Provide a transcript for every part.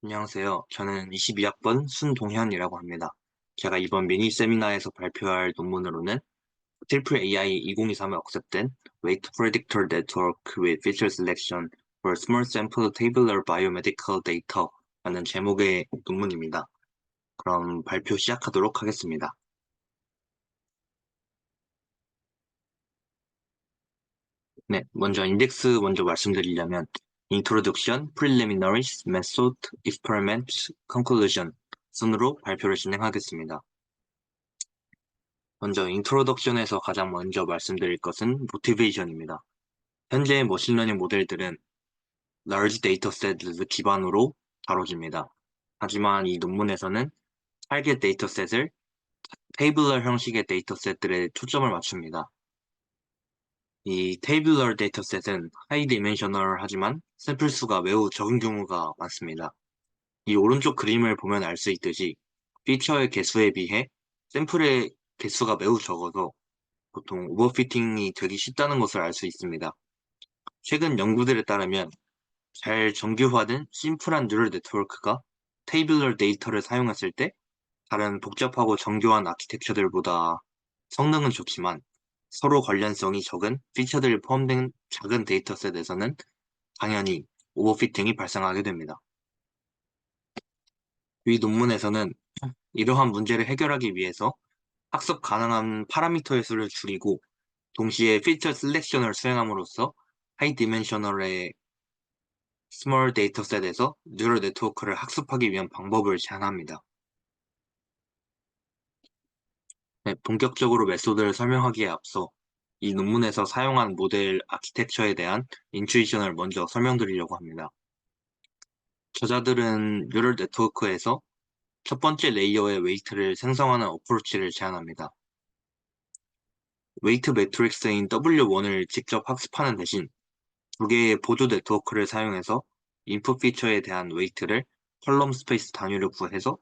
안녕하세요. 저는 22학번 순동현이라고 합니다. 제가 이번 미니 세미나에서 발표할 논문으로는 트리플 AI 2023에 억셉된 Weight Predictor Network with Feature Selection for Small Sample Tabular Biomedical Data라는 제목의 논문입니다. 그럼 발표 시작하도록 하겠습니다. 네, 먼저 인덱스 먼저 말씀드리려면 Introduction, Preliminaries, Method, Experiment, Conclusion 순으로 발표를 진행하겠습니다. 먼저 인트로덕션에서 가장 먼저 말씀드릴 것은 모티베이션입니다. 현재 머신러닝 모델들은 large dataset을 기반으로 다뤄집니다. 하지만 이 논문에서는 target dataset을 테이블러 형식의 데이터셋들에 초점을 맞춥니다. 이 테이블러 데이터셋은 하이 디멘셔널 하지만 샘플 수가 매우 적은 경우가 많습니다. 이 오른쪽 그림을 보면 알 수 있듯이 피처의 개수에 비해 샘플의 개수가 매우 적어서 보통 오버피팅이 되기 쉽다는 것을 알 수 있습니다. 최근 연구들에 따르면 잘 정교화된 심플한 뉴럴 네트워크가 테이블러 데이터를 사용했을 때 다른 복잡하고 정교한 아키텍처들보다 성능은 좋지만 서로 관련성이 적은 피처들이 포함된 작은 데이터셋에서는 당연히 오버피팅이 발생하게 됩니다. 이 논문에서는 이러한 문제를 해결하기 위해서 학습 가능한 파라미터의 수를 줄이고 동시에 피처 셀렉션을 수행함으로써 하이 디멘셔널의 스몰 데이터셋에서 뉴럴 네트워크를 학습하기 위한 방법을 제안합니다. 네, 본격적으로 메소드를 설명하기에 앞서 이 논문에서 사용한 모델 아키텍처에 대한 인투이션을 먼저 설명드리려고 합니다. 저자들은 뉴럴 네트워크에서 첫 번째 레이어의 웨이트를 생성하는 어프로치를 제안합니다. 웨이트 매트릭스인 W1을 직접 학습하는 대신 두 개의 보조 네트워크를 사용해서 인풋 피처에 대한 웨이트를 컬럼 스페이스 단위를 구해서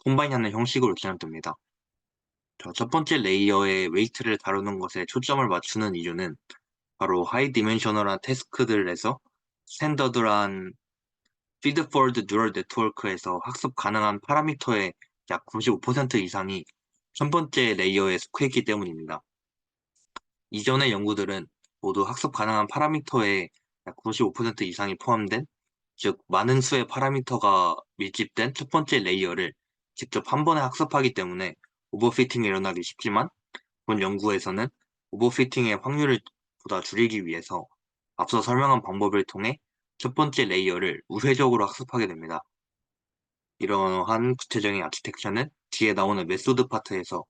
콤바인하는 형식으로 진행됩니다. 첫 번째 레이어의 웨이트를 다루는 것에 초점을 맞추는 이유는 바로 하이 디멘셔널한 태스크들에서 스탠더드한 피드포워드 뉴럴 네트워크에서 학습 가능한 파라미터의 약 95% 이상이 첫 번째 레이어에 속해 있기 때문입니다. 이전의 연구들은 모두 학습 가능한 파라미터의 약 95% 이상이 포함된, 즉 많은 수의 파라미터가 밀집된 첫 번째 레이어를 직접 한 번에 학습하기 때문에 오버피팅이 일어나기 쉽지만 본 연구에서는 오버피팅의 확률을 보다 줄이기 위해서 앞서 설명한 방법을 통해 첫 번째 레이어를 우회적으로 학습하게 됩니다. 이러한 구체적인 아키텍처는 뒤에 나오는 메소드 파트에서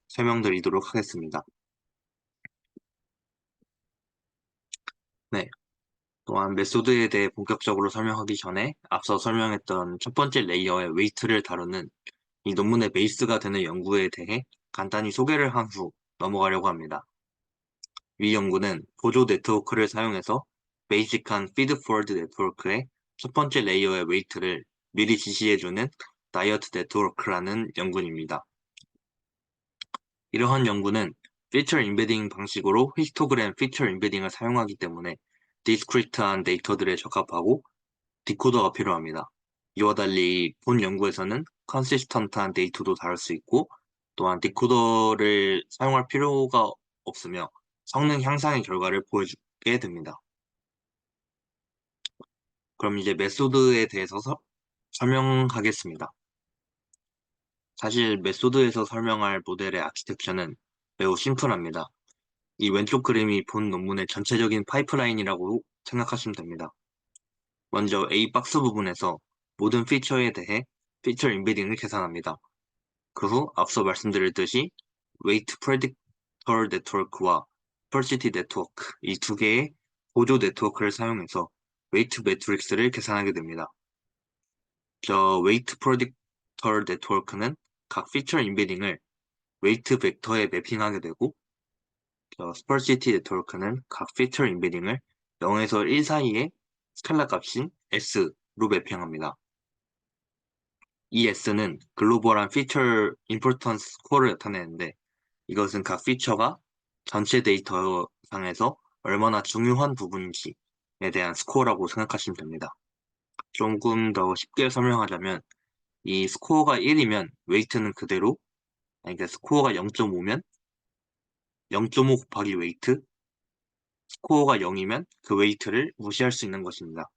설명드리도록 하겠습니다. 네, 또한 메소드에 대해 본격적으로 설명하기 전에 앞서 설명했던 첫 번째 레이어의 웨이트를 다루는 이 논문의 베이스가 되는 연구에 대해 간단히 소개를 한 후 넘어가려고 합니다. 이 연구는 보조 네트워크를 사용해서 베이직한 피드포워드 네트워크의 첫 번째 레이어의 웨이트를 미리 지시해주는 다이어트 네트워크라는 연구입니다. 이러한 연구는 피처 인베딩 방식으로 히스토그램 피처 인베딩을 사용하기 때문에 디스크리트한 데이터들에 적합하고 디코더가 필요합니다. 이와 달리 본 연구에서는 컨시스턴트한 데이터도 다룰 수 있고 또한 디코더를 사용할 필요가 없으며 성능 향상의 결과를 보여주게 됩니다. 그럼 이제 메소드에 대해서 설명하겠습니다. 사실 메소드에서 설명할 모델의 아키텍처는 매우 심플합니다. 이 왼쪽 그림이 본 논문의 전체적인 파이프라인이라고 생각하시면 됩니다. 먼저 A 박스 부분에서 모든 피처에 대해 피처 인베딩을 계산합니다. 그 후 앞서 말씀드렸듯이 웨이트 프레딕터 네트워크와 퍼시티 네트워크 이 두 개의 보조 네트워크를 사용해서 웨이트 매트릭스를 계산하게 됩니다. 웨이트 프레딕터 네트워크는 각 피처 인베딩을 웨이트 벡터에 매핑하게 되고 스퍼시티 네트워크는 각 피처 인베딩을 0에서 1 사이의 스칼라 값인 S로 매핑합니다. 이 S는 글로벌한 피처 임포턴스 스코어를 나타내는데 이것은 각 피처가 전체 데이터상에서 얼마나 중요한 부분인지에 대한 스코어라고 생각하시면 됩니다. 조금 더 쉽게 설명하자면 이 스코어가 1이면 웨이트는 그대로, 아니 그러니까 스코어가 0.5면 0.5 곱하기 웨이트, 스코어가 0이면 그 웨이트를 무시할 수 있는 것입니다.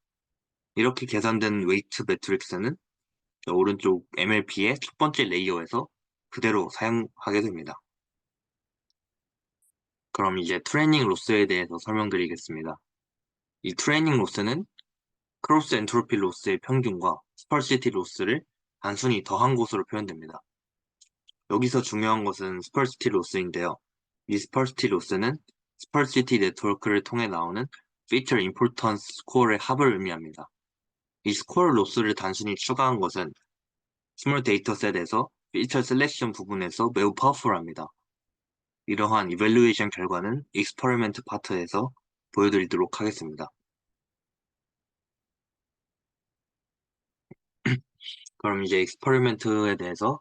이렇게 계산된 웨이트 매트릭스는 오른쪽 MLP의 첫 번째 레이어에서 그대로 사용하게 됩니다. 그럼 이제 트레이닝 로스에 대해서 설명드리겠습니다. 이 트레이닝 로스는 크로스 엔트로피 로스의 평균과 스펄시티 로스를 단순히 더한 것으로 표현됩니다. 여기서 중요한 것은 스펄시티 로스인데요. 이 스펄시티 로스는 스펄시티 네트워크를 통해 나오는 피처 임포턴스 스코어의 합을 의미합니다. 이 스코어 로스를 단순히 추가한 것은 스몰 데이터셋에서 피처 셀렉션 부분에서 매우 파워풀합니다. 이러한 이밸루에이션 결과는 익스퍼리먼트 파트에서 보여드리도록 하겠습니다. 그럼 이제 익스퍼리먼트에 대해서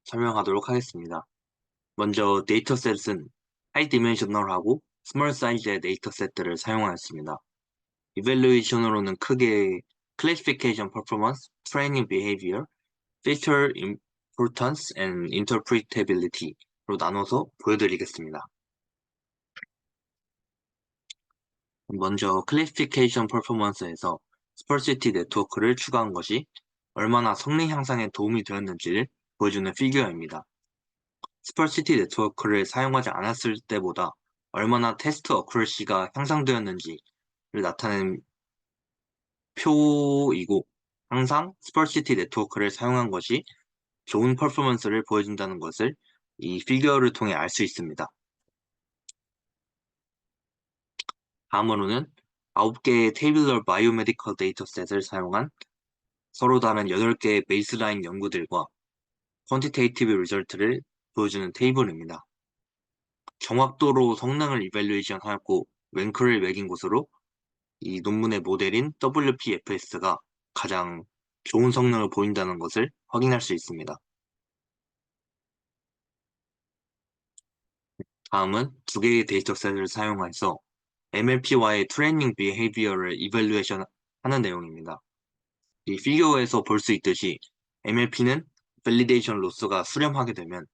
설명하도록 하겠습니다. 먼저 데이터셋은 하이 디멘셔널하고 스몰 사이즈의 데이터셋들을 사용하였습니다. 이밸루에이션으로는 크게 클래시피케이션 퍼포먼스, 트레이닝 비헤이비어, feature importance and interpretability로 나눠서 보여드리겠습니다. 먼저 클래시피케이션 퍼포먼스에서 스펄시티 네트워크를 추가한 것이 얼마나 성능 향상에 도움이 되었는지를 보여주는 피규어입니다. 스펄시티 네트워크를 사용하지 않았을 때보다 얼마나 테스트 어쿠러시가 향상되었는지를 나타내는 표이고, 항상 스펄시티 네트워크를 사용한 것이 좋은 퍼포먼스를 보여준다는 것을 이 피규어를 통해 알 수 있습니다. 다음으로는 9개의 테이블러 바이오메디컬 데이터셋을 사용한 서로 다른 8개의 베이스라인 연구들과 퀀티테이티브 리절트를 보여주는 테이블입니다. 정확도로 성능을 이밸루에이션 하였고 랭크를 매긴 곳으로 이 논문의 모델인 WPFS가 가장 좋은 성능을 보인다는 것을 확인할 수 있습니다. 다음은 두 개의 데이터셋을 사용해서 MLP와의 트레이닝 비헤이비어를 이밸루에이션 하는 내용입니다. 이 피규어에서 볼 수 있듯이 MLP는 밸리데이션 로스가 수렴하게 되면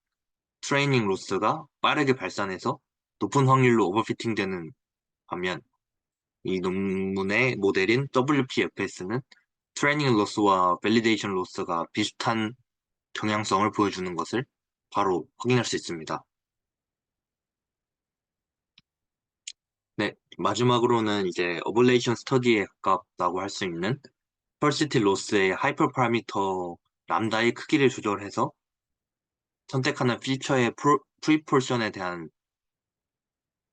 트레이닝 로스가 빠르게 발산해서 높은 확률로 오버피팅 되는 반면 이 논문의 모델인 WPFS는 트레이닝 로스와 밸리데이션 로스가 비슷한 경향성을 보여주는 것을 바로 확인할 수 있습니다. 네, 마지막으로는 이제 어블레이션 스터디에 가깝다고 할 수 있는 펄시티 로스의 하이퍼 파라미터 람다의 크기를 조절해서 선택하는 피처의 프리폴션에 대한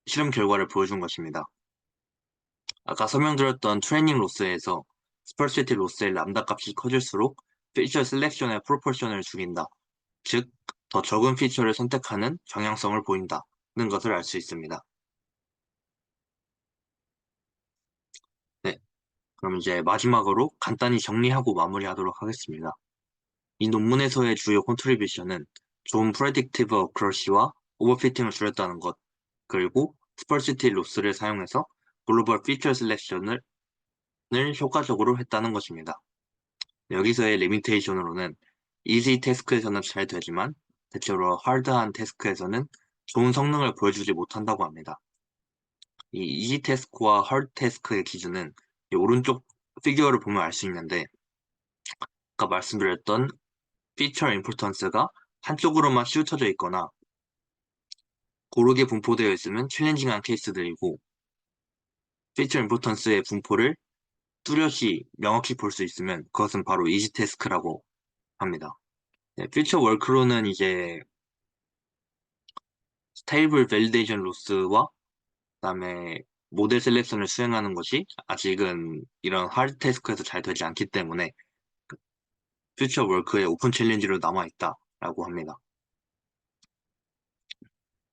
실험 결과를 보여준 것입니다. 아까 설명드렸던 트레이닝 로스에서 스펄시티 로스의 람다 값이 커질수록 피처 셀렉션의 프로포션을 줄인다. 즉, 더 적은 피처를 선택하는 경향성을 보인다는 것을 알 수 있습니다. 네, 그럼 이제 마지막으로 간단히 정리하고 마무리하도록 하겠습니다. 이 논문에서의 주요 컨트리뷰션은 좋은 프레딕티브 어크러시와 오버피팅을 줄였다는 것, 그리고 스펄시티 로스를 사용해서 글로벌 피처 셀렉션을 효과적으로 했다는 것입니다. 여기서의 리미테이션으로는 이지 태스크에서는 잘 되지만 대체로 하드한 태스크에서는 좋은 성능을 보여주지 못한다고 합니다. 이 이지 태스크와 하드 태스크의 기준은 이 오른쪽 피규어를 보면 알 수 있는데 아까 말씀드렸던 피처 임포턴스가 한쪽으로만 치우쳐져 있거나 고르게 분포되어 있으면 챌린징한 케이스들이고 피처 임포턴스의 분포를 뚜렷이 명확히 볼 수 있으면 그것은 바로 이지 태스크라고 합니다. 네, 피처 월크로는 이제 스테이블 밸리데이션 로스와 그다음에 모델 셀렉션을 수행하는 것이 아직은 이런 하드 태스크에서 잘 되지 않기 때문에 퓨처 월크의 오픈 챌린지로 남아있다라고 합니다.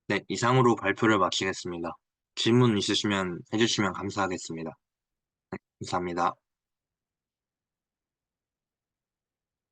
네, 이상으로 발표를 마치겠습니다. 질문 있으시면 해주시면 감사하겠습니다. 감사합니다.